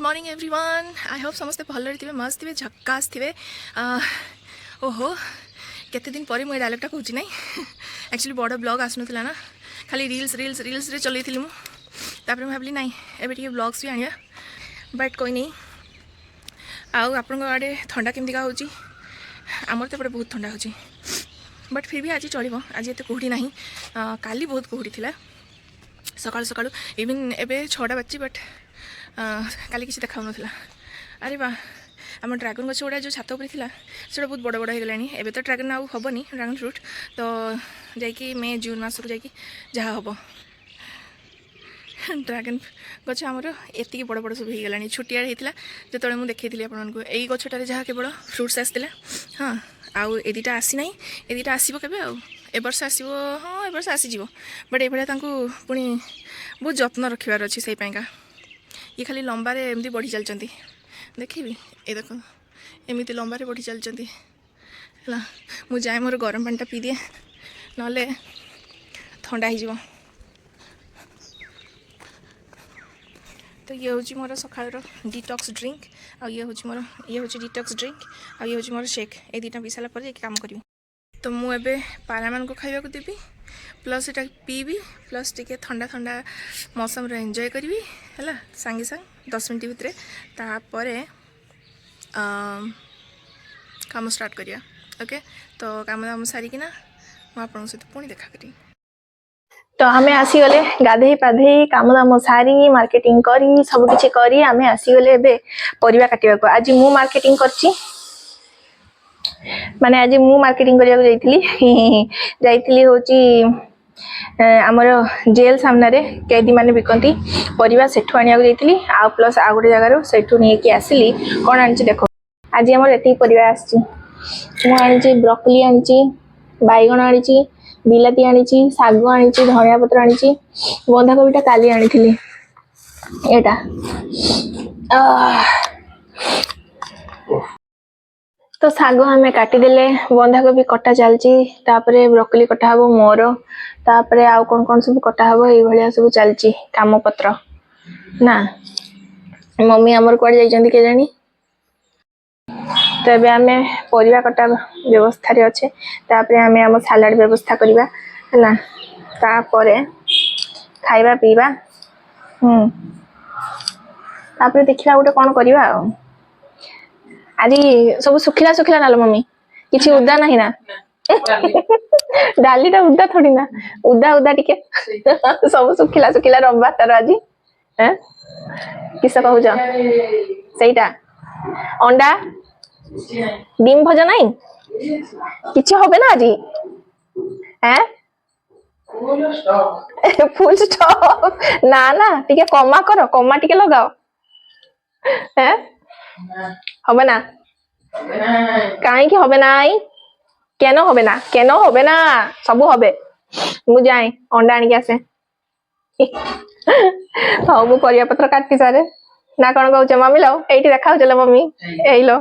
Morning everyone I hope समस्ते भल थे मस्त थे झक्कास थे ओहो केते दिन पर मुझे डायलॉगटा कहूँ ना एक्चुअली बड़ ब्लॉग आसनुला ना खाली रील्स रील्स रील्स रे चलती मुझे भाविली ना एवं ब्लॉग्स भी आनिया बट कोई नहीं आउ आपण आड़े ठंडा केमती का होची आमर तो बहुत ठंडा होची बट फिर भी आज चलो आज एत कुहुड़ी ना काली बहुत कुहुड़ी थी सकाल सकाल इवन एवं 6टा बाजी बट काली किसी देखा ना अरे बा आम ड्रागन गछ गुड़ा जो छात उपर था से बहुत बड़ बड़ हो गलानी एवं तो ड्रागन आउ हेनी ड्रागन फ्रूट तो जाकि मे जून मसरू जा जहाँ हम ड्रागन गछ आमर एति बड़ बड़ सब हो गलानी छुटिया होता जो मुझे देखी आपको यही गछटार जहाँ केवल फ्रुट्स आसला हाँ आउ ए दुटा आसी ना ए दुटा आसो के ए वर्ष आसो हाँ ए वर्ष आसीज बट ये पुणी बहुत जत्न रखार अच्छी से ये खाली लंबारे एमती बढ़ी चलती देखी ये देख एमती लंबारे बढ़ी चलती है मुझे जाए मोर गरम पानी पी दिए ना ठंडा हो तो ये हूँ मोर सकाल डिटॉक्स ड्रिंक आ ये हूँ मोर ये हूँ डिटॉक्स ड्रिंक आ ये हूँ मोर शेक ये दुटा पी सारा पर काम करी तो मुझे पारा मान को खावा को देवी प्लस ये पीबी प्लस टे ठंडा ठंडा मौसम एंजॉय करी है सांगे सांग 10 मिनट भितर तापर काम स्टार्ट करिया ओके तो काम दाम सारिकिना मुझे सहित पुणी देखा करी तो आमे आसीगले गाधे पाधे काम दाम सारी मार्केटिंग करी सब किछि करी आमे आसीगले एबे परिवा काटिबा को आज मु मार्केटिंग करची माने आज मु मार्केटिंग करिया जाइथिली होची आमर जेल सामने रे कैदी माने बिकंती परिवा सेठु आनिया जाइथिली आ प्लस आ गोटे जगार सेठु नहीं कि आसिली कोन आनिची देखो आज आमर एति परिवा आछि मु आनिची ब्रोकली आनिची बैगण आनिची बिलाती आनिची साग आनिची धनिया पत्र आनिची बंधाकोबीटा काली आनिथिली एटा तो साग हमें काटिदेले बंधाकोबी कटा चलची तापरे ब्रोकली कटा हबो मोर तापरे आउ कौन कौन सब कटा हबो ए भलिया सब चलची काम पत्र ना मम्मी हमर कोड जाई जंदी के जानी तबे हमें परिवा कटा व्यवस्था रे अच्छे तापरे हमें हम सलाड व्यवस्था करबा हला तापरे खाइबा पीबा तापरे देखिला गोटे कौन करबा आज सब सुखिला सुखिला ना मम्मी किसी उदा नहीं ना डालीटा उदा थोड़ी ना उदा उदा टिके सब सुखिला सुखिला रंबा तार आज किस कहूछ सेटा अंडा डिम भजा नहीं किछि होबे ना आज हैं फुल स्टॉप ना ना टिके कमा करो कमा टिके लगाओ हैं হবে না কাই কি হবে নাই কেন হবে না সব হবে মু যাই अंडा আনি আসে হাও মু পরিয়া পত্র কাটি সারে না কোন কହୁছ মম্মি লো এইটি দেখাও চলো মম্মি এই লো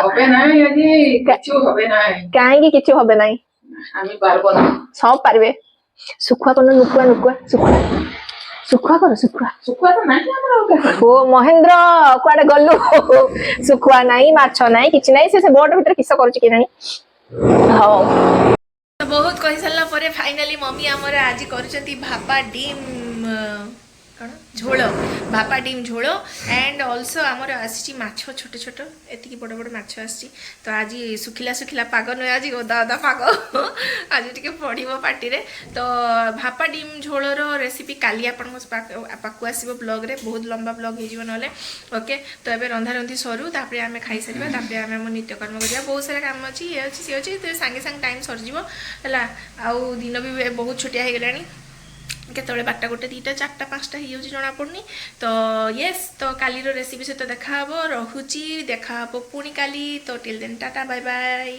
হবে নাই আজি কিছু হবে নাই কাই কি কিছু হবে নাই আমি পারবো না সব পারবে সুখুয়া কোন নুকুয়া নুকুয়া সুখুয়া सुखुआ करो सुखुआ तो नहीं हमरो ओ महेंद्र कुआडे गल्लु सुखुआ नहीं माछ नहीं किछ नहीं से बोर्ड भीतर किस करू कि नहीं हां तो बहुत कहि सल्ला परे फाइनली मम्मी हमर आज करूचंती भापा डीम कौन झोल भापा डीम झोल एंड ऑल्सो आमर आसी माछ छोट छोट एति बड़ बड़ माछ आसी तो आज सुखिला सुखिला पाग नुहे आज ओदा ओदा पाग आज टिके पड़ो पार्टी रे तो भापा डीम झोलर रेसिपी काली आपण पाकु आसीबो ब्लॉग रे बहुत लंबा ब्लॉग हो ना ओके तो एबे रंधा रंधी सरू तापरे आमे खाई सरिबा तापरे आमे हम नित्यकर्म करिया बहुत सारा काम अछि ये अछि से अछि तो संगे संग टाइम सर जिवो हला आउ दिन भी बहुत छोटिया हो गलानी केतबे 12टा गोटे 2टा 4टा 5टा हो जना पड़नी तो येस तो काली रेसिपी सहित देखा रहुची देखा पुणी काली तो till then tata bye bye.